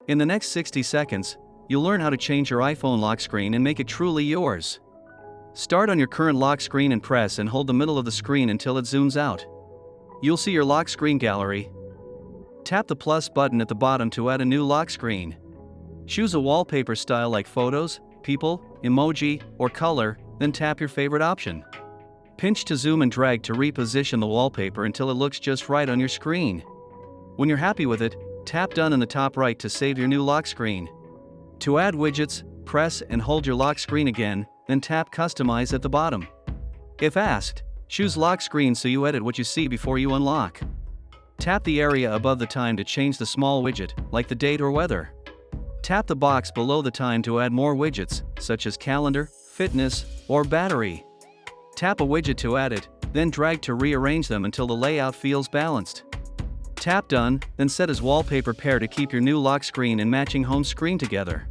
In the next 60 seconds, you'll learn how to change your iPhone lock screen and make it truly yours. Start on your current lock screen and press and hold the middle of the screen until it zooms out. You'll see your lock screen gallery. Tap the plus button at the bottom to add a new lock screen. Choose a wallpaper style like photos, people, emoji, or color, then tap your favorite option. Pinch to zoom and drag to reposition the wallpaper until it looks just right on your screen. When you're happy with it, tap Done in the top right to save your new lock screen. To add widgets, press and hold your lock screen again, then tap Customize at the bottom. If asked, choose Lock Screen so you edit what you see before you unlock. Tap the area above the time to change the small widget, like the date or weather. Tap the box below the time to add more widgets, such as calendar, fitness, or battery. Tap a widget to add it, then drag to rearrange them until the layout feels balanced. Tap Done, then set as wallpaper pair to keep your new lock screen and matching home screen together.